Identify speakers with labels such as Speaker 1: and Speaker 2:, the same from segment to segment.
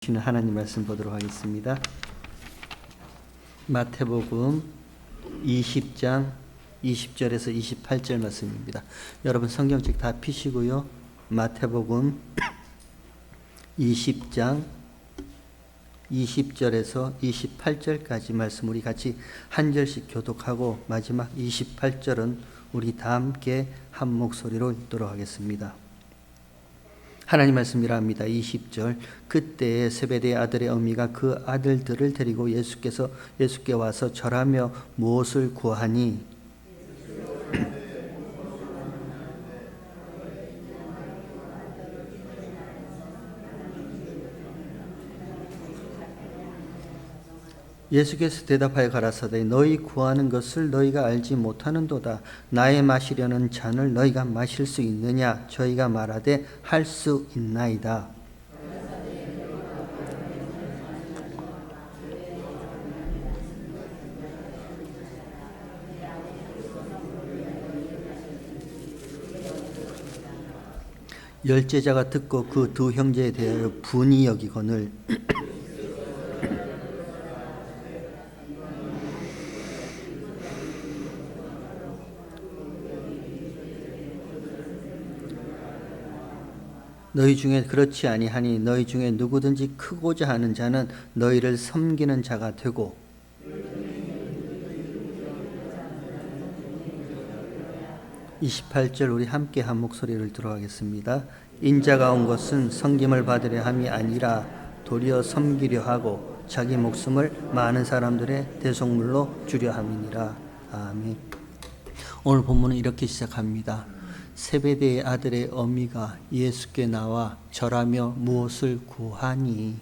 Speaker 1: 주시는 하나님 말씀 보도록 하겠습니다. 마태복음 20장 20절에서 28절 말씀입니다. 여러분 성경책 다 펴시고요. 마태복음 20장 20절에서 28절까지 말씀 우리 같이 한 절씩 교독하고 마지막 28절은 우리 다 함께 한 목소리로 읽도록 하겠습니다. 하나님 말씀이라 합니다. 20절. 그때에 세베대의 아들의 어미가 그 아들들을 데리고 예수께 와서 절하며 무엇을 구하니 예수께서 대답하여 가라사대 너희 구하는 것을 너희가 알지 못하는도다. 나의 마시려는 잔을 너희가 마실 수 있느냐? 저희가 말하되 할 수 있나이다. 열제자가 듣고 그 두 형제에 대하여 분이 여기거늘 너희 중에 그렇지 아니하니 너희 중에 누구든지 크고자 하는 자는 너희를 섬기는 자가 되고 28절 우리 함께 한 목소리를 들어가겠습니다. 인자가 온 것은 섬김을 받으려 함이 아니라 도리어 섬기려 하고 자기 목숨을 많은 사람들의 대속물로 주려 함이니라. 아멘. 오늘 본문은 이렇게 시작합니다. 세베대의 아들의 어미가 예수께 나와 절하며 무엇을 구하니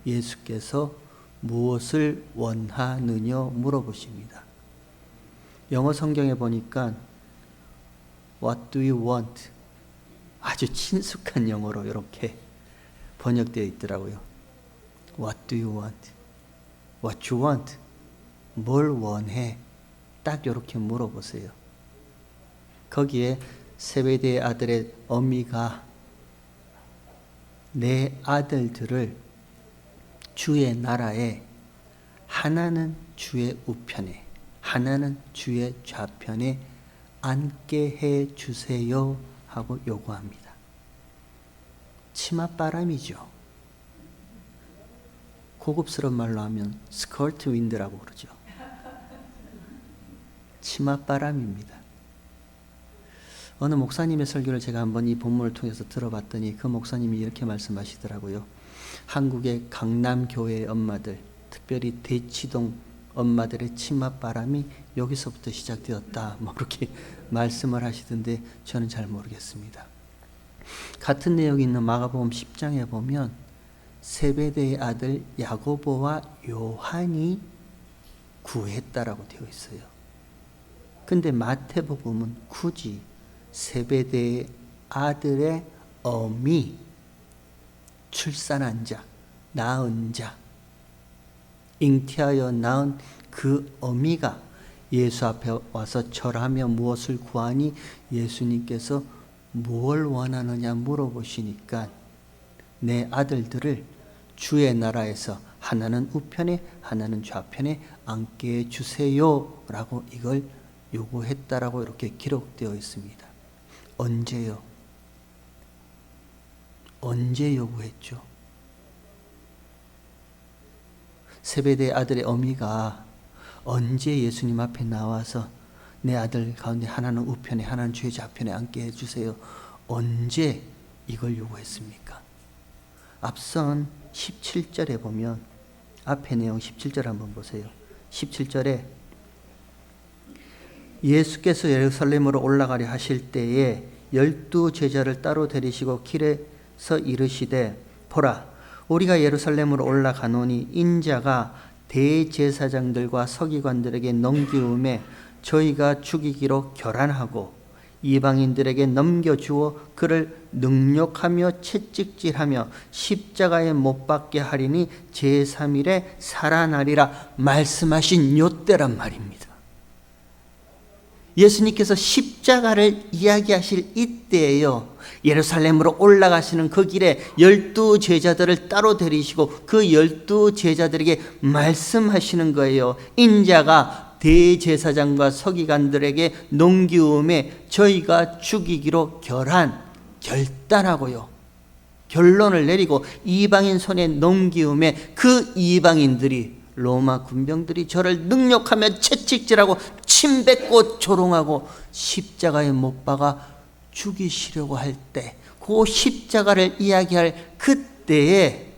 Speaker 1: 예수께서 무엇을 원하느냐 물어보십니다. 영어 성경에 보니까 What do you want? 아주 친숙한 영어로 이렇게 번역되어 있더라고요. What do you want? What you want? 뭘 원해? 딱 이렇게 물어보세요. 거기에 세베대의 아들의 어미가 내 아들들을 주의 나라에 하나는 주의 우편에 하나는 주의 좌편에 앉게 해 주세요 하고 요구합니다. 치맛바람이죠. 고급스러운 말로 하면 스커트 윈드라고 그러죠. 치맛바람입니다. 어느 목사님의 설교를 제가 한번 이 본문을 통해서 들어봤더니 그 목사님이 이렇게 말씀하시더라고요. 한국의 강남교회의 엄마들, 특별히 대치동 엄마들의 치맛바람이 여기서부터 시작되었다. 뭐 그렇게 말씀을 하시던데 저는 잘 모르겠습니다. 같은 내용이 있는 마가복음 10장에 보면 세베대의 아들 야고보와 요한이 구했다라고 되어 있어요. 근데 마태복음은 굳이 세베대의 아들의 어미, 출산한 자, 낳은 자, 잉태하여 낳은 그 어미가 예수 앞에 와서 절하며 무엇을 구하니 예수님께서 무엇을 원하느냐 물어보시니까 내 아들들을 주의 나라에서 하나는 우편에 하나는 좌편에 앉게 해주세요 라고 이걸 요구했다라고 이렇게 기록되어 있습니다. 언제요? 언제 요구했죠? 세베대의 아들의 어미가 언제 예수님 앞에 나와서 내 아들 가운데 하나는 우편에 하나는 주의 좌편에 앉게 해주세요. 언제 이걸 요구했습니까? 앞선 17절에 보면 앞에 내용 17절 한번 보세요. 17절에 예수께서 예루살렘으로 올라가려 하실 때에 12 제자를 따로 데리시고 길에서 이르시되 보라 우리가 예루살렘으로 올라가노니 인자가 대제사장들과 서기관들에게 넘기움에 저희가 죽이기로 결안하고 이방인들에게 넘겨주어 그를 능욕하며 채찍질하며 십자가에 못 박게 하리니 제3일에 살아나리라 말씀하신 요때란 말입니다. 예수님께서 십자가를 이야기하실 이때예요. 예루살렘으로 올라가시는 그 길에 12 제자들을 따로 데리시고 그 12 제자들에게 말씀하시는 거예요. 인자가 대제사장과 서기관들에게 넘기움에 저희가 죽이기로 결단하고요. 결론을 내리고 이방인 손에 넘기움에 그 이방인들이, 로마 군병들이 저를 능욕하며 채찍질하고 침뱉고 조롱하고 십자가에 못 박아 죽이시려고 할 때, 그 십자가를 이야기할 그때에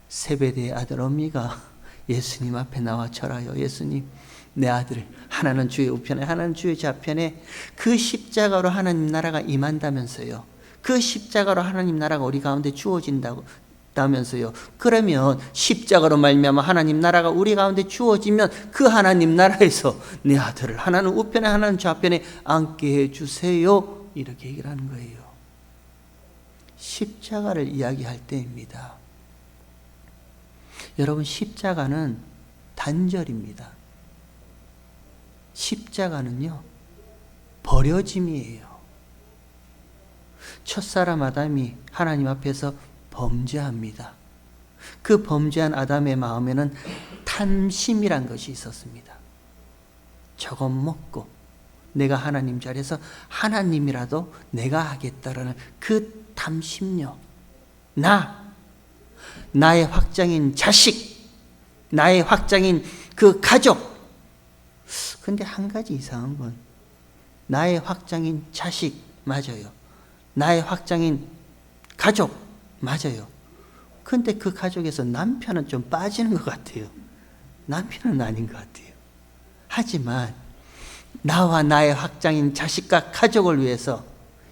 Speaker 1: 세베대의 아들 어미가 예수님 앞에 나와 절하여, 예수님, 내 아들, 하나는 주의 우편에 하나는 주의 좌편에, 그 십자가로 하나님 나라가 임한다면서요. 그 십자가로 하나님 나라가 우리 가운데 주어진다면서요. 그러면 십자가로 말미암아 하나님 나라가 우리 가운데 주어지면 그 하나님 나라에서 내 아들을 하나는 우편에 하나는 좌편에 앉게 해주세요. 이렇게 얘기를 하는 거예요. 십자가를 이야기할 때입니다. 여러분, 십자가는 단절입니다. 십자가는요, 버려짐이에요. 첫사람 아담이 하나님 앞에서 범죄합니다. 그 범죄한 아담의 마음에는 탐심이란 것이 있었습니다. 저것 먹고 내가 하나님 자리에서 하나님이라도 내가 하겠다라는 그 탐심요. 나의 확장인 자식, 나의 확장인 그 가족. 근데 한 가지 이상한 건, 나의 확장인 자식 맞아요. 나의 확장인 가족 맞아요. 근데 그 가족에서 남편은 좀 빠지는 것 같아요. 남편은 아닌 것 같아요. 하지만 나와 나의 확장인 자식과 가족을 위해서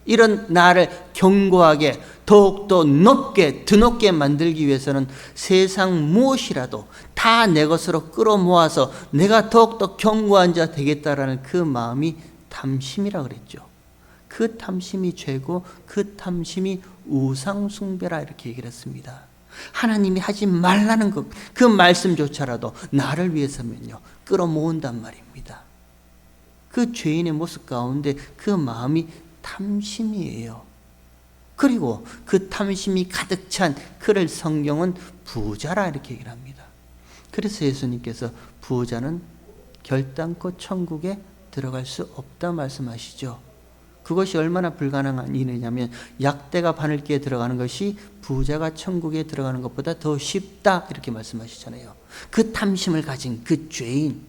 Speaker 1: 이런 나를 견고하게 더욱더 높게 드높게 만들기 위해서는 세상 무엇이라도 다 내 것으로 끌어모아서 내가 더욱더 견고한 자 되겠다라는 그 마음이 탐심이라 그랬죠. 그 탐심이 죄고 그 탐심이 우상숭배라 이렇게 얘기를 했습니다. 하나님이 하지 말라는 것, 그 말씀조차라도 나를 위해서면요 끌어모은단 말입니다. 그 죄인의 모습 가운데 그 마음이 탐심이에요. 그리고 그 탐심이 가득 찬 그를 성경은 부자라 이렇게 얘기를 합니다. 그래서 예수님께서 부자는 결단코 천국에 들어갈 수 없다 말씀하시죠. 그것이 얼마나 불가능한 일이냐면, 약대가 바늘기에 들어가는 것이 부자가 천국에 들어가는 것보다 더 쉽다 이렇게 말씀하시잖아요. 그 탐심을 가진 그 죄인,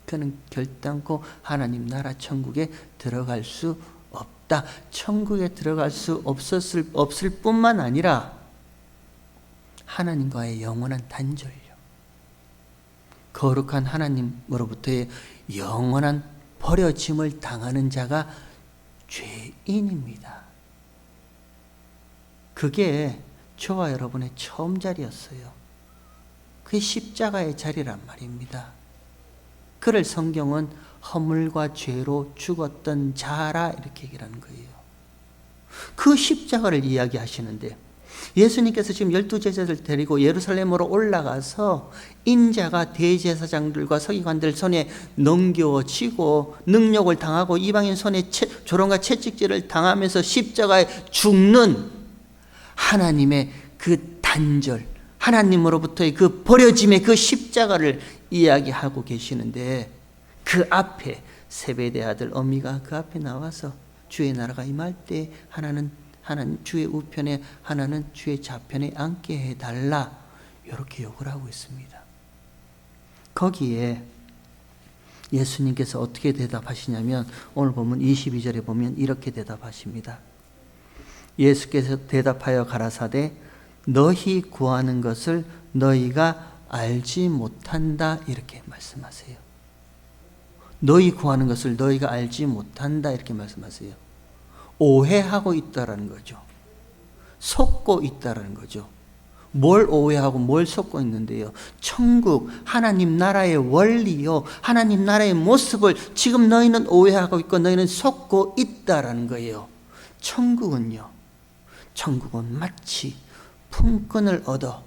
Speaker 1: 그는 결단코 하나님 나라 천국에 들어갈 수 없다. 천국에 들어갈 수 없을 뿐만 아니라 하나님과의 영원한 단절요, 거룩한 하나님으로부터의 영원한 버려짐을 당하는 자가 죄인입니다. 그게 저와 여러분의 처음 자리였어요. 그게 십자가의 자리란 말입니다. 그를 성경은 허물과 죄로 죽었던 자라 이렇게 얘기를 하는 거예요. 그 십자가를 이야기하시는데, 예수님께서 지금 12제자들 데리고 예루살렘으로 올라가서 인자가 대제사장들과 서기관들 손에 넘겨지고 능욕을 당하고 이방인 손에 조롱과 채찍질을 당하면서 십자가에 죽는 하나님의 그 단절, 하나님으로부터의 그 버려짐의 그 십자가를 이야기하고 계시는데, 그 앞에 세베대 아들 어미가 그 앞에 나와서 주의 나라가 임할 때 하나는 주의 우편에 하나는 주의 좌편에 앉게 해달라 이렇게 요구를 하고 있습니다. 거기에 예수님께서 어떻게 대답하시냐면, 오늘 보면 22절에 보면 이렇게 대답하십니다. 예수께서 대답하여 가라사대 너희 구하는 것을 너희가 알지 못한다 이렇게 말씀하세요. 너희 구하는 것을 너희가 알지 못한다 이렇게 말씀하세요. 오해하고 있다라는 거죠. 속고 있다라는 거죠. 뭘 오해하고 뭘 속고 있는데요? 천국, 하나님 나라의 원리요, 하나님 나라의 모습을 지금 너희는 오해하고 있고 너희는 속고 있다라는 거예요. 천국은 마치 품꾼을 얻어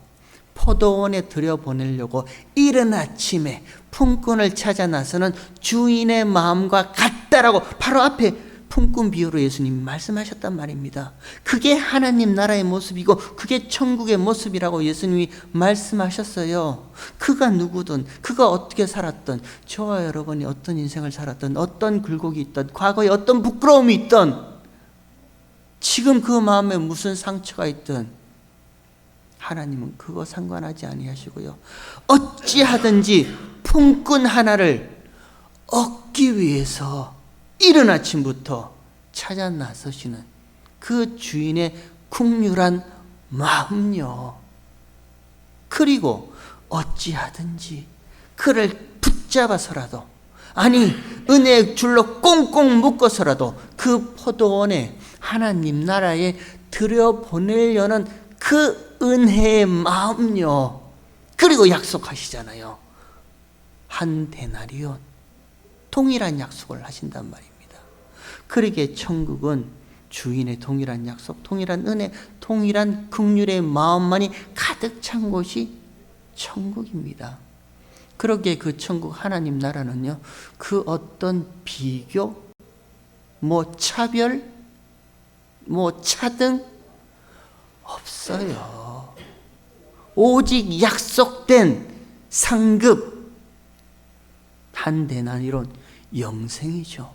Speaker 1: 포도원에 들여보내려고 이른 아침에 품꾼을 찾아 나서는 주인의 마음과 같다 같다라고 바로 앞에 품꾼 비유로 예수님이 말씀하셨단 말입니다. 그게 하나님 나라의 모습이고 그게 천국의 모습이라고 예수님이 말씀하셨어요. 그가 누구든 그가 어떻게 살았든 저와 여러분이 어떤 인생을 살았든 어떤 굴곡이 있든 과거에 어떤 부끄러움이 있든 지금 그 마음에 무슨 상처가 있든 하나님은 그거 상관하지 아니하시고요. 어찌하든지 품꾼 하나를 얻기 위해서 이른 아침부터 찾아 나서시는 그 주인의 국률한 마음요. 그리고 어찌하든지 그를 붙잡아서라도 아니 은혜의 줄로 꽁꽁 묶어서라도 그 포도원에 하나님 나라에 들여보내려는 그 은혜의 마음요. 그리고 약속하시잖아요. 한 데나리온 동일한 약속을 하신단 말입니다. 그러기에 천국은 주인의 동일한 약속, 동일한 은혜, 동일한 긍휼의 마음만이 가득 찬 곳이 천국입니다. 그러기에 그 천국 하나님 나라는요, 그 어떤 비교, 차별, 차등 없어요. 오직 약속된 상급 한 데나리온 영생이죠.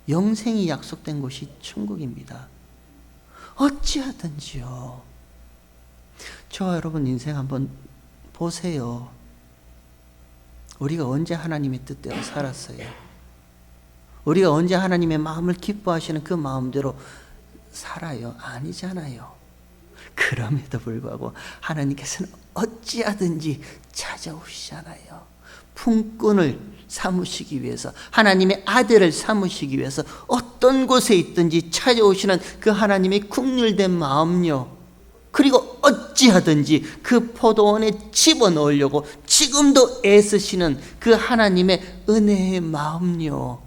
Speaker 1: 영생이 약속된 곳이 천국입니다. 어찌하든지요. 저와 여러분 인생 한번 보세요. 우리가 언제 하나님의 뜻대로 살았어요? 우리가 언제 하나님의 마음을 기뻐하시는 그 마음대로 살아요? 아니잖아요. 그럼에도 불구하고 하나님께서는 어찌하든지 찾아오시잖아요. 품꾼을 삼으시기 위해서, 하나님의 아들을 삼으시기 위해서 어떤 곳에 있든지 찾아오시는 그 하나님의 긍휼된 마음요. 그리고 어찌하든지 그 포도원에 집어넣으려고 지금도 애쓰시는 그 하나님의 은혜의 마음요.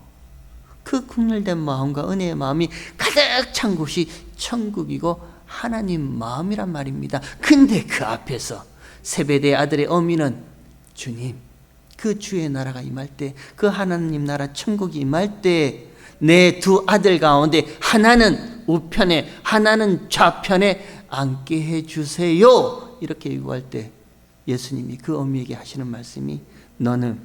Speaker 1: 그 긍휼된 마음과 은혜의 마음이 가득 찬 곳이 천국이고 하나님 마음이란 말입니다. 근데 그 앞에서 세베대의 아들의 어미는 주님, 그 주의 나라가 임할 때, 그 하나님 나라 천국이 임할 때 내 두 아들 가운데 하나는 우편에 하나는 좌편에 앉게 해주세요. 이렇게 요구할 때 예수님이 그 어미에게 하시는 말씀이 너는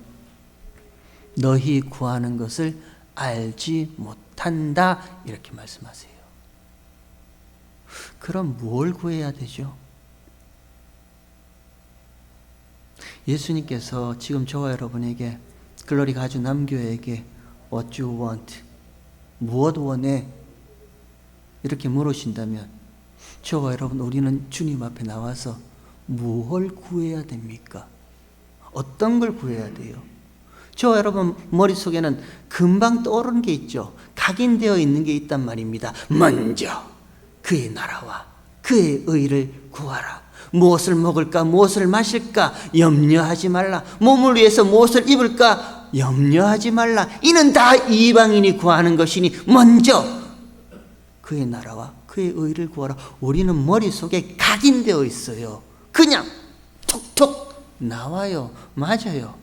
Speaker 1: 너희 구하는 것을 알지 못한다. 이렇게 말씀하세요. 그럼 뭘 구해야 되죠? 예수님께서 지금 저와 여러분에게 글로리 가주 남교회에게 What you want? 무엇 원해? 이렇게 물으신다면 저와 여러분 우리는 주님 앞에 나와서 무엇을 구해야 됩니까? 어떤 걸 구해야 돼요? 저와 여러분 머릿속에는 금방 떠오르는 게 있죠. 각인되어 있는 게 있단 말입니다. 먼저 그의 나라와 그의 의를 구하라. 무엇을 먹을까, 무엇을 마실까 염려하지 말라. 몸을 위해서 무엇을 입을까 염려하지 말라. 이는 다 이방인이 구하는 것이니 먼저 그의 나라와 그의 의를 구하라. 우리는 머릿속에 각인되어 있어요. 그냥 톡톡 나와요. 맞아요.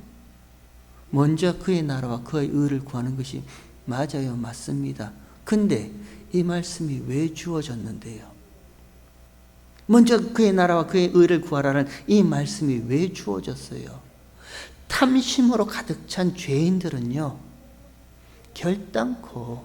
Speaker 1: 먼저 그의 나라와 그의 의를 구하는 것이 맞아요. 맞습니다. 근데 이 말씀이 왜 주어졌는데요? 먼저 그의 나라와 그의 의를 구하라는 이 말씀이 왜 주어졌어요? 탐심으로 가득 찬 죄인들은요, 결단코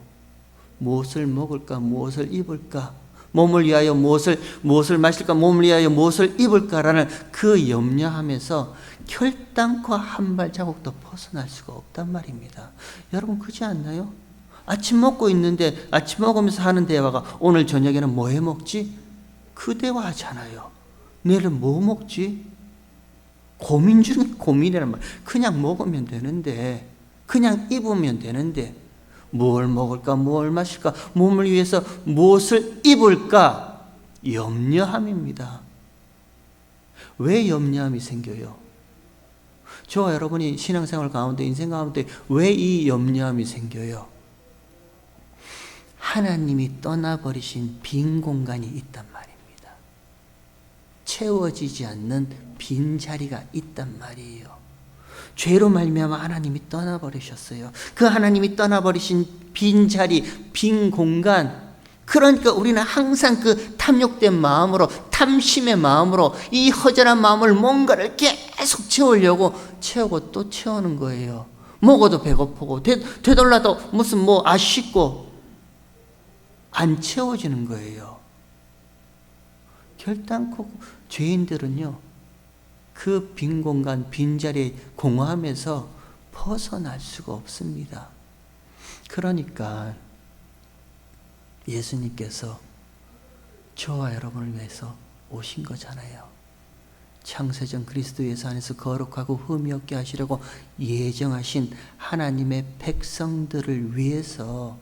Speaker 1: 무엇을 먹을까, 무엇을 입을까, 몸을 위하여 무엇을 마실까, 몸을 위하여 무엇을 입을까라는 그 염려하면서 결단코 한 발자국도 벗어날 수가 없단 말입니다. 여러분 그렇지 않나요? 아침 먹고 있는데 아침 먹으면서 하는 대화가 오늘 저녁에는 뭐 해 먹지? 그 대화하잖아요. 내일은 뭐 먹지? 고민 중에 고민이란 말. 그냥 먹으면 되는데, 그냥 입으면 되는데 뭘 먹을까, 뭘 마실까, 몸을 위해서 무엇을 입을까 염려함입니다. 왜 염려함이 생겨요? 저와 여러분이 신앙생활 가운데, 인생 가운데 왜 이 염려함이 생겨요? 하나님이 떠나버리신 빈 공간이 있단 말입니다. 채워지지 않는 빈자리가 있단 말이에요. 죄로 말미암아 하나님이 떠나버리셨어요. 그 하나님이 떠나버리신 빈자리, 빈 공간, 그러니까 우리는 항상 그 탐욕된 마음으로, 탐심의 마음으로 이 허전한 마음을 뭔가를 계속 채우려고 채우고 또 채우는 거예요. 먹어도 배고프고 되돌라도 무슨 뭐 아쉽고 안 채워지는 거예요. 결단코 죄인들은요, 그 빈 공간, 빈자리에 공허함에서 벗어날 수가 없습니다. 그러니까 예수님께서 저와 여러분을 위해서 오신 거잖아요. 창세전 그리스도 예수 안에서 거룩하고 흠이 없게 하시려고 예정하신 하나님의 백성들을 위해서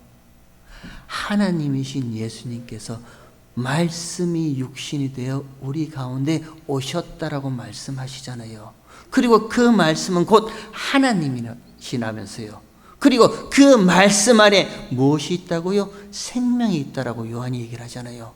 Speaker 1: 하나님이신 예수님께서 말씀이 육신이 되어 우리 가운데 오셨다라고 말씀하시잖아요. 그리고 그 말씀은 곧 하나님이시라면서요. 그리고 그 말씀 안에 무엇이 있다고요? 생명이 있다라고 요한이 얘기를 하잖아요.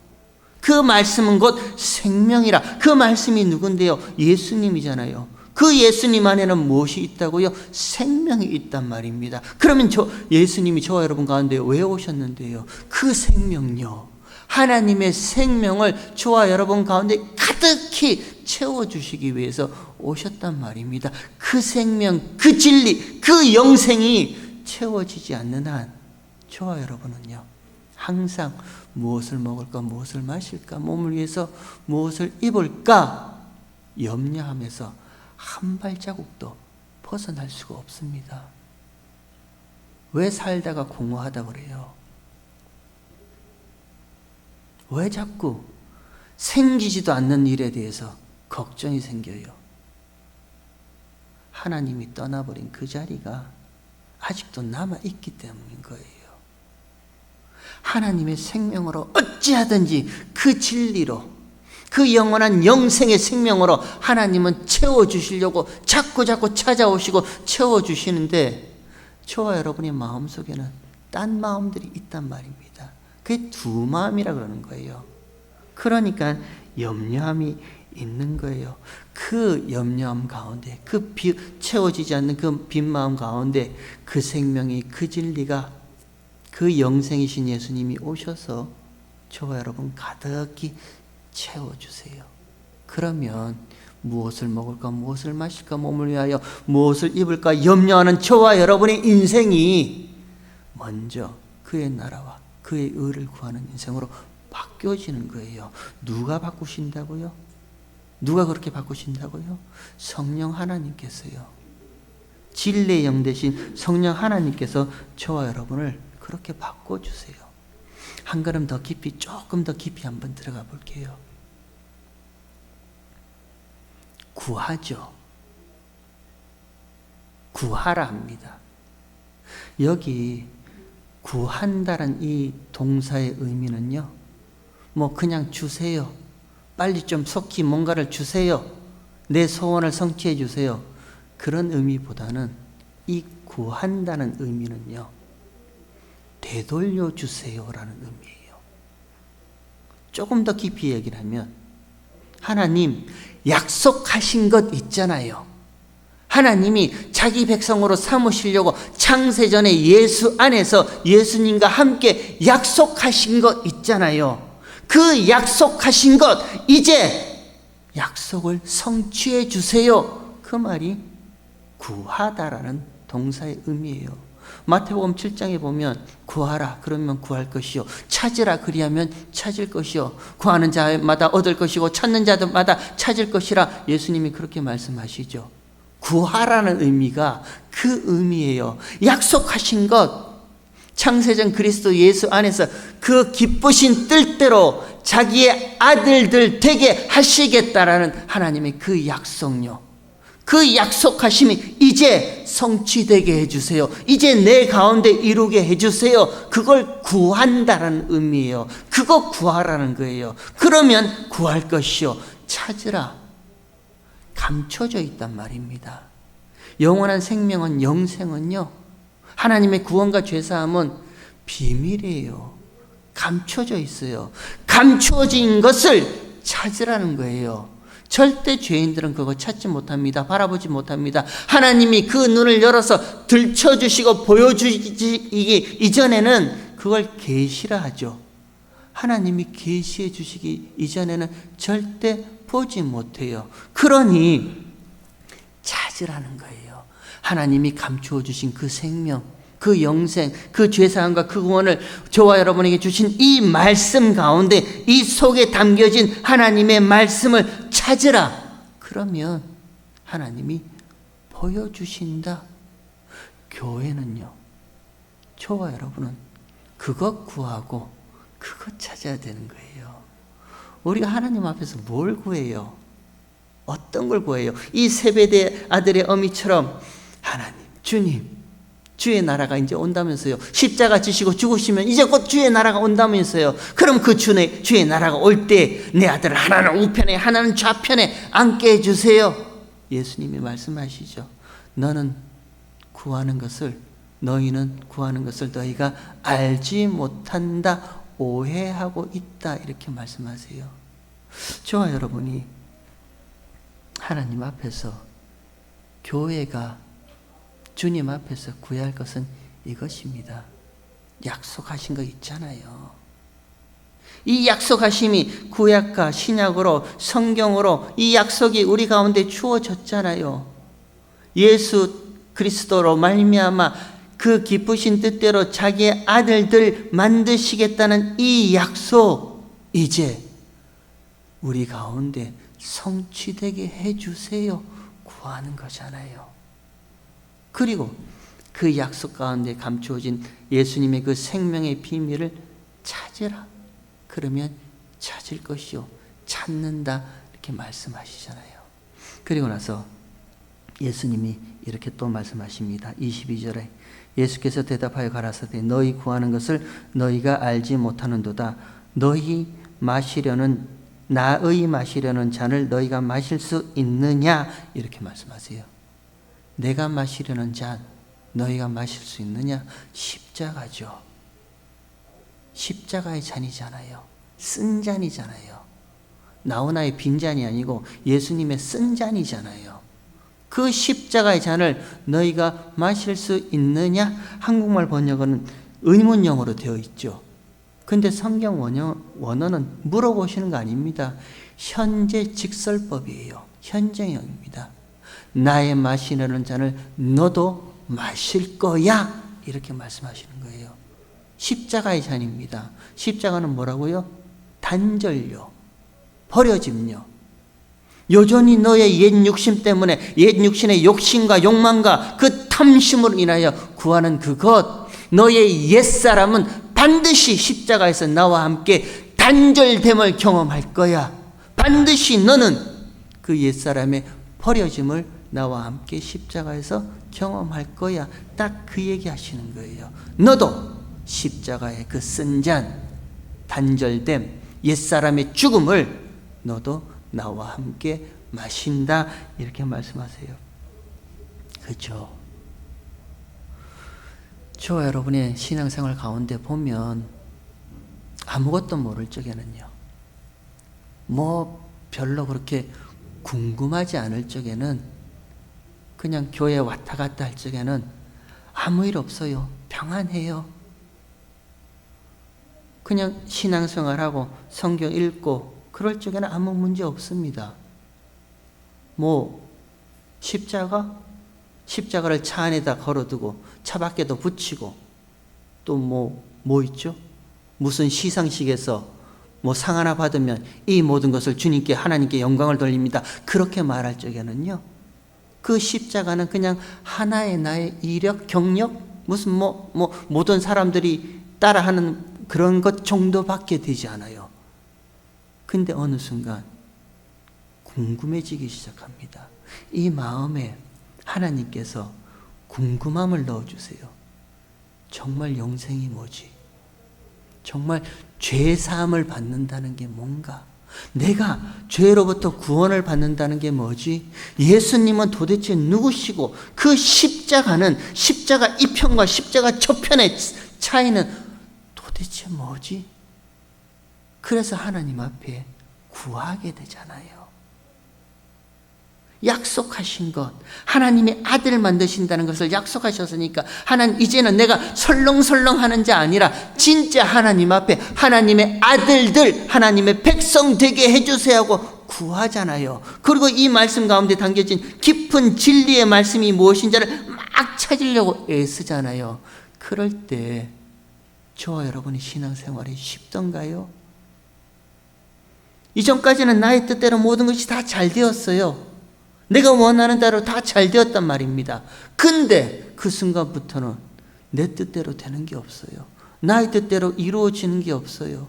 Speaker 1: 그 말씀은 곧 생명이라. 그 말씀이 누군데요? 예수님이잖아요. 그 예수님 안에는 무엇이 있다고요? 생명이 있단 말입니다. 그러면 예수님이 저와 여러분 가운데 왜 오셨는데요? 그 생명요, 하나님의 생명을 저와 여러분 가운데 가득히 채워주시기 위해서 오셨단 말입니다. 그 생명, 그 진리, 그 영생이 채워지지 않는 한 저와 여러분은요, 항상 무엇을 먹을까, 무엇을 마실까, 몸을 위해서 무엇을 입을까 염려하면서 한 발자국도 벗어날 수가 없습니다. 왜 살다가 공허하다 그래요? 왜 자꾸 생기지도 않는 일에 대해서 걱정이 생겨요? 하나님이 떠나버린 그 자리가 아직도 남아있기 때문인 거예요. 하나님의 생명으로 어찌하든지 그 진리로, 그 영원한 영생의 생명으로 하나님은 채워주시려고 자꾸 찾아오시고 채워주시는데, 저와 여러분의 마음속에는 딴 마음들이 있단 말입니다. 그게 두 마음이라 그러는 거예요. 그러니까 염려함이 있는 거예요. 그 염려함 가운데, 그 채워지지 않는 그 빈 마음 가운데 그 생명이, 그 진리가, 그 영생이신 예수님이 오셔서 저와 여러분 가득히 채워주세요. 그러면 무엇을 먹을까, 무엇을 마실까, 몸을 위하여 무엇을 입을까 염려하는 저와 여러분의 인생이 먼저 그의 나라와 그의 의를 구하는 인생으로 바뀌어지는 거예요. 누가 바꾸신다고요? 누가 그렇게 바꾸신다고요? 성령 하나님께서요. 진리의 영 되신 성령 하나님께서 저와 여러분을 그렇게 바꿔주세요. 한 걸음 더 깊이, 조금 더 깊이 한번 들어가 볼게요. 구하죠. 구하라 합니다. 여기 구한다는 이 동사의 의미는요, 뭐 그냥 주세요, 빨리 좀 속히 뭔가를 주세요, 내 소원을 성취해 주세요, 그런 의미보다는 이 구한다는 의미는요, 되돌려 주세요라는 의미예요. 조금 더 깊이 얘기를 하면, 하나님 약속하신 것 있잖아요. 하나님이 자기 백성으로 삼으시려고 창세전에 예수 안에서 예수님과 함께 약속하신 것 있잖아요. 그 약속하신 것, 이제 약속을 성취해 주세요. 그 말이 구하다라는 동사의 의미예요. 마태복음 7장에 보면 구하라 그러면 구할 것이요, 찾으라 그리하면 찾을 것이요, 구하는 자마다 얻을 것이고 찾는 자마다 찾을 것이라 예수님이 그렇게 말씀하시죠. 구하라는 의미가 그 의미예요. 약속하신 것, 창세전 그리스도 예수 안에서 그 기쁘신 뜻대로 자기의 아들들 되게 하시겠다라는 하나님의 그 약속요, 그 약속하심이 이제 성취되게 해주세요. 이제 내 가운데 이루게 해주세요. 그걸 구한다는 의미예요. 그거 구하라는 거예요. 그러면 구할 것이요, 찾으라, 감춰져 있단 말입니다. 영원한 생명은, 영생은요, 하나님의 구원과 죄사함은 비밀이에요. 감춰져 있어요. 감춰진 것을 찾으라는 거예요.
Speaker 2: 절대 죄인들은 그거 찾지 못합니다. 바라보지 못합니다. 하나님이 그 눈을 열어서 들춰주시고 보여주시기 이전에는 그걸 계시라 하죠. 하나님이 계시해 주시기 이전에는 절대 보지 못해요. 그러니 찾으라는 거예요. 하나님이 감추어 주신 그 생명, 그 영생, 그 죄사함과 그 구원을 저와 여러분에게 주신 이 말씀 가운데 이 속에 담겨진 하나님의 말씀을 찾으라. 그러면 하나님이 보여주신다. 교회는요, 저와 여러분은 그것 구하고 그것 찾아야 되는 거예요. 우리가 하나님 앞에서 뭘 구해요? 어떤 걸 구해요? 이 세베대 아들의 어미처럼 하나님, 주님, 주의 나라가 이제 온다면서요. 십자가 지시고 죽으시면 이제 곧 주의 나라가 온다면서요. 그럼 그 주의 나라가 올 때 내 아들을 하나는 우편에 하나는 좌편에 앉게 해주세요. 예수님이 말씀하시죠. 너희는 구하는 것을 너희가 알지 못한다, 오해하고 있다, 이렇게 말씀하세요. 저와 여러분이 하나님 앞에서, 교회가 주님 앞에서 구해야 할 것은 이것입니다. 약속하신 거 있잖아요. 이 약속하심이 구약과 신약으로, 성경으로 이 약속이 우리 가운데 주어졌잖아요. 예수 그리스도로 말미암아 그 기쁘신 뜻대로 자기의 아들들 만드시겠다는 이 약속, 이제 우리 가운데 성취되게 해주세요. 구하는 거잖아요. 그리고 그 약속 가운데 감추어진 예수님의 그 생명의 비밀을 찾으라. 그러면 찾을 것이요, 찾는다, 이렇게 말씀하시잖아요. 그리고 나서 예수님이 이렇게 또 말씀하십니다. 22절에 예수께서 대답하여 가라사대 너희 구하는 것을 너희가 알지 못하는도다. 나의 마시려는 잔을 너희가 마실 수 있느냐, 이렇게 말씀하세요. 내가 마시려는 잔 너희가 마실 수 있느냐? 십자가죠. 십자가의 잔이잖아요. 쓴 잔이잖아요. 나훈아의 빈잔이 아니고 예수님의 쓴 잔이잖아요. 그 십자가의 잔을 너희가 마실 수 있느냐? 한국말 번역은 의문형으로 되어 있죠. 근데 성경 원어는 물어보시는 거 아닙니다. 현재 직설법이에요. 현재형입니다. 나의 마시려는 잔을 너도 마실 거야, 이렇게 말씀하시는 거예요. 십자가의 잔입니다. 십자가는 뭐라고요? 단절요, 버려짐요. 여전히 너의 옛 육신 때문에, 옛 육신의 욕심과 욕망과 그 탐심으로 인하여 구하는 그것, 너의 옛사람은 반드시 십자가에서 나와 함께 단절됨을 경험할 거야. 반드시 너는 그 옛사람의 버려짐을 나와 함께 십자가에서 경험할 거야. 딱 그 얘기 하시는 거예요. 너도 십자가의 그 쓴 잔, 단절됨, 옛사람의 죽음을 너도 나와 함께 마신다, 이렇게 말씀하세요. 그렇죠? 저와 여러분의 신앙생활 가운데 보면 아무것도 모를 적에는요, 별로 그렇게 궁금하지 않을 적에는, 그냥 교회 왔다 갔다 할 적에는 아무 일 없어요. 평안해요. 그냥 신앙생활하고 성경 읽고 그럴 적에는 아무 문제 없습니다. 십자가를 차 안에다 걸어두고 차 밖에도 붙이고, 또 뭐 있죠? 무슨 시상식에서 상 하나 받으면 이 모든 것을 주님께, 하나님께 영광을 돌립니다, 그렇게 말할 적에는요, 그 십자가는 그냥 하나의 나의 이력, 경력, 무슨 모든 사람들이 따라하는 그런 것 정도밖에 되지 않아요. 근데 어느 순간 궁금해지기 시작합니다. 이 마음에 하나님께서 궁금함을 넣어주세요. 정말 영생이 뭐지? 정말 죄사함을 받는다는 게 뭔가? 내가 죄로부터 구원을 받는다는 게 뭐지? 예수님은 도대체 누구시고, 그 십자가는, 십자가 이편과 십자가 저편의 차이는 도대체 뭐지? 그래서 하나님 앞에 구하게 되잖아요. 약속하신 것, 하나님의 아들 만드신다는 것을 약속하셨으니까 하나님, 이제는 내가 설렁설렁 하는 자 아니라 진짜 하나님 앞에 하나님의 아들들, 하나님의 백성 되게 해주세요 하고 구하잖아요. 그리고 이 말씀 가운데 담겨진 깊은 진리의 말씀이 무엇인지를 막 찾으려고 애쓰잖아요. 그럴 때 저와 여러분의 신앙생활이 쉽던가요? 이전까지는 나의 뜻대로 모든 것이 다 잘 되었어요. 내가 원하는 대로 다 잘 되었단 말입니다. 근데 그 순간부터는 내 뜻대로 되는 게 없어요. 나의 뜻대로 이루어지는 게 없어요.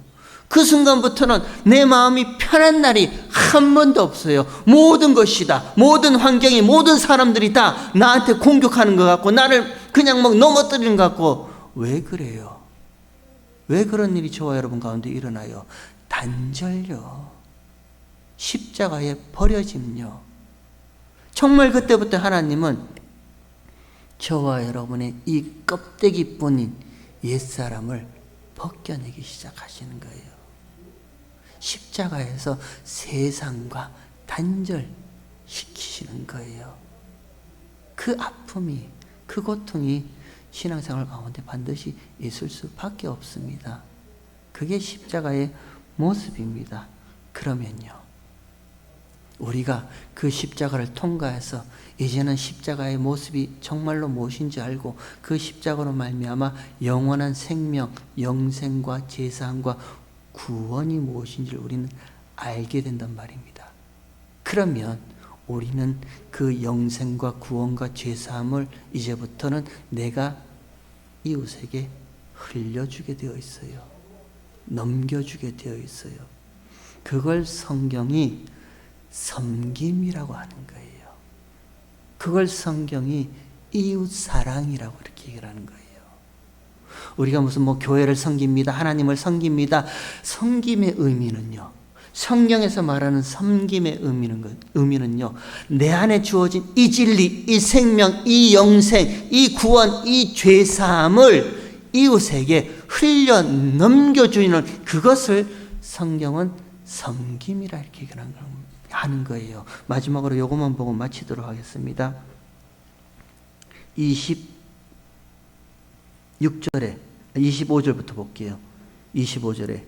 Speaker 2: 그 순간부터는 내 마음이 편한 날이 한 번도 없어요. 모든 것이 다, 모든 환경이, 모든 사람들이 다 나한테 공격하는 것 같고 나를 그냥 막 넘어뜨리는 것 같고. 왜 그래요? 왜 그런 일이 저와 여러분 가운데 일어나요? 단절요. 십자가에 버려짐요. 정말 그때부터 하나님은 저와 여러분의 이 껍데기뿐인 옛사람을 벗겨내기 시작하시는 거예요. 십자가에서 세상과 단절시키시는 거예요. 그 아픔이, 그 고통이 신앙생활 가운데 반드시 있을 수밖에 없습니다. 그게 십자가의 모습입니다. 그러면요, 우리가 그 십자가를 통과해서 이제는 십자가의 모습이 정말로 무엇인지 알고 그 십자가로 말미암아 영원한 생명, 영생과 제사함과 구원이 무엇인지를 우리는 알게 된단 말입니다. 그러면 우리는 그 영생과 구원과 제사함을 이제부터는 내가 이웃에게 흘려주게 되어 있어요. 넘겨주게 되어 있어요. 그걸 성경이 섬김이라고 하는 거예요. 그걸 성경이 이웃사랑이라고 이렇게 얘기를 하는 거예요. 우리가 무슨 교회를 섬깁니다, 하나님을 섬깁니다. 섬김의 의미는요, 성경에서 말하는 섬김의 의미는요, 내 안에 주어진 이 진리, 이 생명, 이 영생, 이 구원, 이 죄사함을 이웃에게 흘려 넘겨주는 그것을 성경은 섬김이라 이렇게 하는 거예요. 마지막으로 이것만 보고 마치도록 하겠습니다. 26절에 25절부터 볼게요. 25절에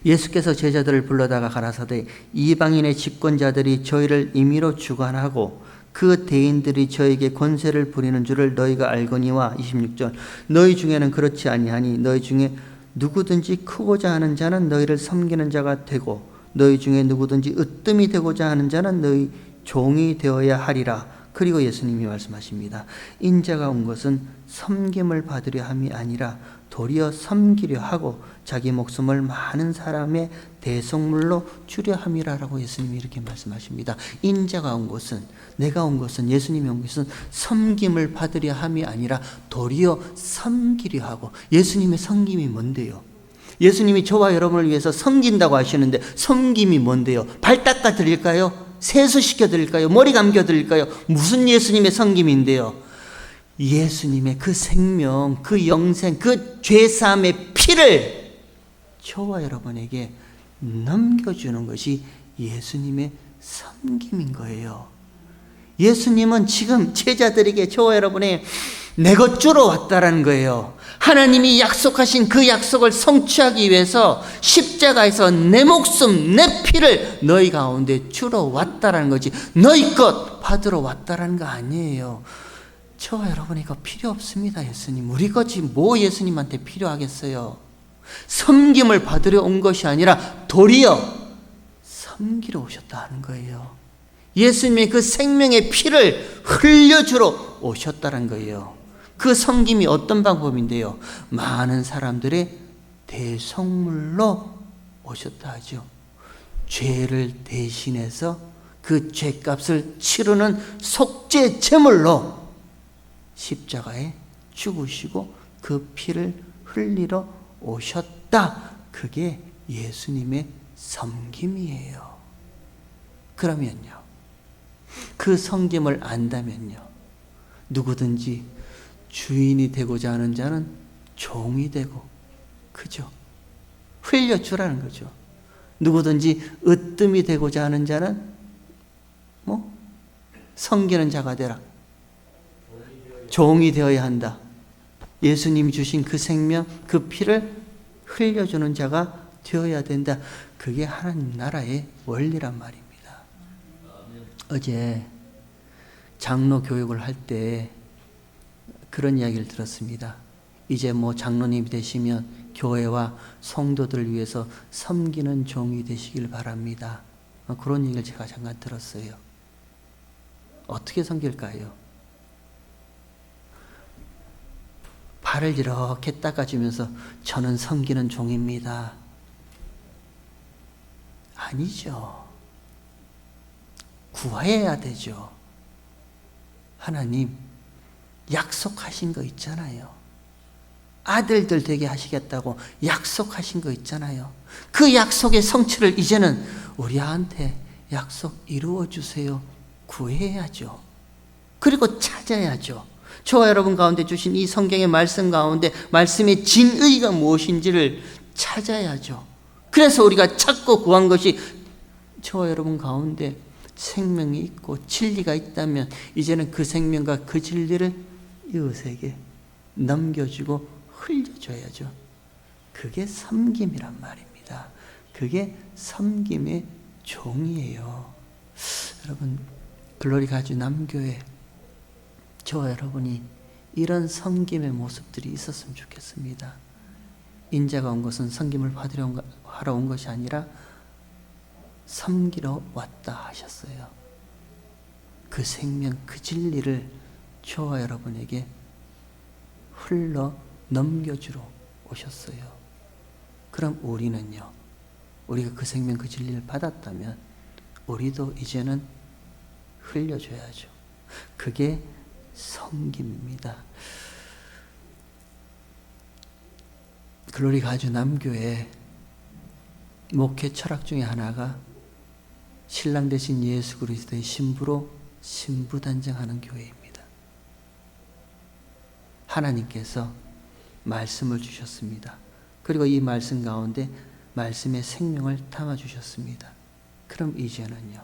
Speaker 2: 예수께서 제자들을 불러다가 가라사대 이방인의 집권자들이 저희를 임의로 주관하고 그 대인들이 저에게 권세를 부리는 줄을 너희가 알거니와. 26절 너희 중에는 그렇지 아니하니 너희 중에 누구든지 크고자 하는 자는 너희를 섬기는 자가 되고 너희 중에 누구든지 으뜸이 되고자 하는 자는 너희 종이 되어야 하리라. 그리고 예수님이 말씀하십니다. 인자가 온 것은 섬김을 받으려 함이 아니라 도리어 섬기려 하고 자기 목숨을 많은 사람의 대속물로 주려 함이라라고 예수님이 이렇게 말씀하십니다. 인자가 온 것은, 내가 온 것은, 예수님이 온 것은 섬김을 받으려 함이 아니라 도리어 섬기려 하고. 예수님의 섬김이 뭔데요? 예수님이 저와 여러분을 위해서 섬긴다고 하시는데 섬김이 뭔데요? 발 닦아 드릴까요? 세수시켜 드릴까요? 머리 감겨 드릴까요? 무슨 예수님의 섬김인데요? 예수님의 그 생명, 그 영생, 그 죄사함의 피를 저와 여러분에게 넘겨주는 것이 예수님의 섬김인 거예요. 예수님은 지금 제자들에게, 저와 여러분의 내 것 주러 왔다라는 거예요. 하나님이 약속하신 그 약속을 성취하기 위해서 십자가에서 내 목숨, 내 피를 너희 가운데 주러 왔다라는 거지, 너희 것 받으러 왔다라는 거 아니에요. 저와 여러분 이거 필요 없습니다. 예수님, 우리 것이 뭐 예수님한테 필요하겠어요? 섬김을 받으려 온 것이 아니라 도리어 섬기러 오셨다는 거예요. 예수님의 그 생명의 피를 흘려주러 오셨다는 거예요. 그 섬김이 어떤 방법인데요? 많은 사람들의 대속물로 오셨다 하죠. 죄를 대신해서 그 죄값을 치르는 속죄 제물로 십자가에 죽으시고 그 피를 흘리러 오셨다. 그게 예수님의 섬김이에요. 그러면요, 그 섬김을 안다면요, 누구든지 주인이 되고자 하는 자는 종이 되고, 그죠? 흘려주라는 거죠. 누구든지 으뜸이 되고자 하는 자는 섬기는 자가 되라. 종이 되어야 한다. 예수님이 주신 그 생명, 그 피를 흘려주는 자가 되어야 된다. 그게 하나님 나라의 원리란 말입니다. 어제 장로 교육을 할 때 그런 이야기를 들었습니다. 이제 뭐 장로님이 되시면 교회와 성도들을 위해서 섬기는 종이 되시길 바랍니다. 그런 얘기를 제가 잠깐 들었어요. 어떻게 섬길까요? 발을 이렇게 닦아주면서 저는 섬기는 종입니다. 아니죠. 구해야 되죠. 하나님 약속하신 거 있잖아요. 아들들 되게 하시겠다고 약속하신 거 있잖아요. 그 약속의 성취를 이제는 우리한테 약속 이루어 주세요. 구해야죠. 그리고 찾아야죠. 저와 여러분 가운데 주신 이 성경의 말씀 가운데 말씀의 진의가 무엇인지를 찾아야죠. 그래서 우리가 찾고 구한 것이 저와 여러분 가운데 생명이 있고 진리가 있다면 이제는 그 생명과 그 진리를 이웃에게 넘겨주고 흘려줘야죠. 그게 섬김이란 말입니다. 그게 섬김의 종이에요. 여러분, 글로리 가주 남교회 저와 여러분이 이런 섬김의 모습들이 있었으면 좋겠습니다. 인자가 온 것은 섬김을 하러 온 것이 아니라 섬기러 왔다 하셨어요. 그 생명, 그 진리를 저와 여러분에게 흘러 넘겨주러 오셨어요. 그럼 우리는요, 우리가 그 생명, 그 진리를 받았다면 우리도 이제는 흘려줘야죠. 그게 섬김입니다. 글로리 가주 남교회 목회 철학 중에 하나가 신랑 되신 예수 그리스도의 신부로 신부단정하는 교회입니다. 하나님께서 말씀을 주셨습니다. 그리고 이 말씀 가운데 말씀의 생명을 담아 주셨습니다. 그럼 이제는요,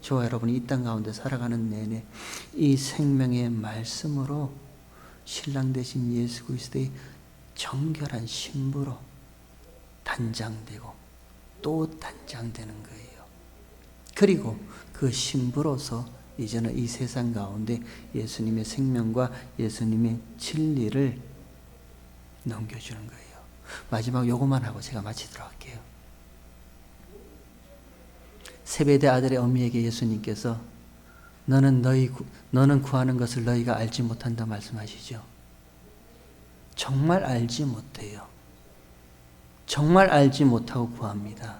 Speaker 2: 저와 여러분이 이 땅 가운데 살아가는 내내 이 생명의 말씀으로 신랑 되신 예수 그리스도의 정결한 신부로 단장되고 또 단장되는 거예요. 그리고 그 신부로서 이제는 이 세상 가운데 예수님의 생명과 예수님의 진리를 넘겨주는 거예요. 마지막 요것만 하고 제가 마치도록 할게요. 세베대 아들의 어미에게 예수님께서 너는 구하는 것을 너희가 알지 못한다 말씀하시죠. 정말 알지 못해요. 정말 알지 못하고 구합니다.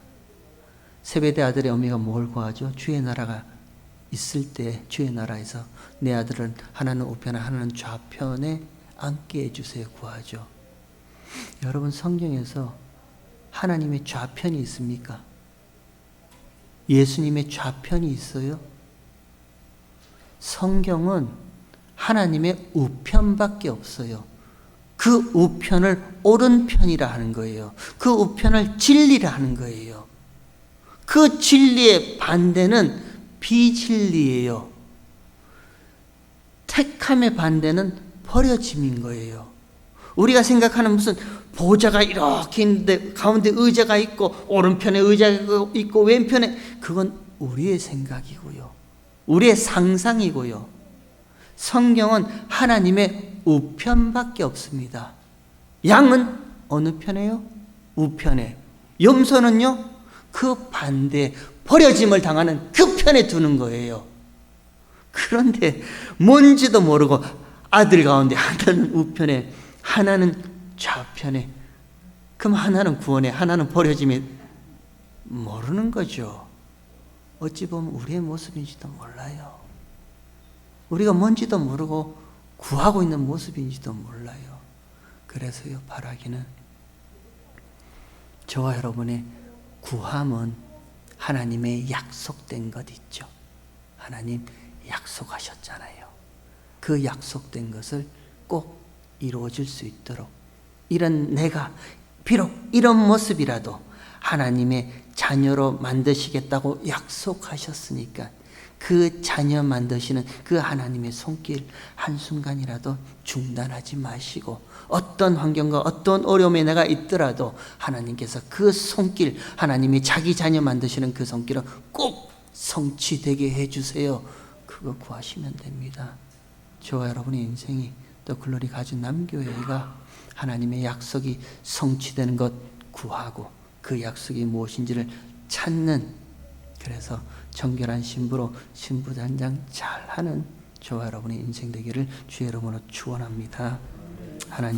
Speaker 2: 세베대 아들의 어미가 뭘 구하죠? 주의 나라가 있을 때 주의 나라에서 내 아들은 하나는 우편에 하나는 좌편에 앉게 해주세요 구하죠. 여러분 성경에서 하나님의 좌편이 있습니까? 예수님의 좌편이 있어요? 성경은 하나님의 우편밖에 없어요. 그 우편을 오른편이라 하는 거예요. 그 우편을 진리라 하는 거예요. 그 진리의 반대는 비진리예요. 택함의 반대는 버려짐인 거예요. 우리가 생각하는 무슨 보좌가 이렇게 있는데 가운데 의자가 있고 오른편에 의자가 있고 왼편에, 그건 우리의 생각이고요. 우리의 상상이고요. 성경은 하나님의 우편밖에 없습니다. 양은 어느 편에요? 우편에. 염소는요? 그 반대, 버려짐을 당하는 그 편에 두는 거예요. 그런데 뭔지도 모르고 아들 가운데 하나는 우편에 하나는 좌편에, 그럼 하나는 구원에 하나는 버려짐에 모르는 거죠. 어찌 보면 우리의 모습인지도 몰라요. 우리가 뭔지도 모르고 구하고 있는 모습인지도 몰라요. 그래서요, 바라기는 저와 여러분의 구함은 하나님의 약속된 것 있죠. 하나님 약속하셨잖아요. 그 약속된 것을 꼭 이루어질 수 있도록, 이런 내가 비록 이런 모습이라도 하나님의 자녀로 만드시겠다고 약속하셨으니까 그 자녀 만드시는 그 하나님의 손길 한순간이라도 중단하지 마시고, 어떤 환경과 어떤 어려움에 내가 있더라도 하나님께서 그 손길, 하나님이 자기 자녀 만드시는 그 손길은 꼭 성취되게 해주세요. 그거 구하시면 됩니다. 저와 여러분의 인생이, 또 글로리 가진 남교회가 하나님의 약속이 성취되는 것 구하고 그 약속이 무엇인지를 찾는, 그래서 정결한 신부로 신부단장 잘하는 저와 여러분의 인생 되기를 주의 이름으로 축원합니다. 하나님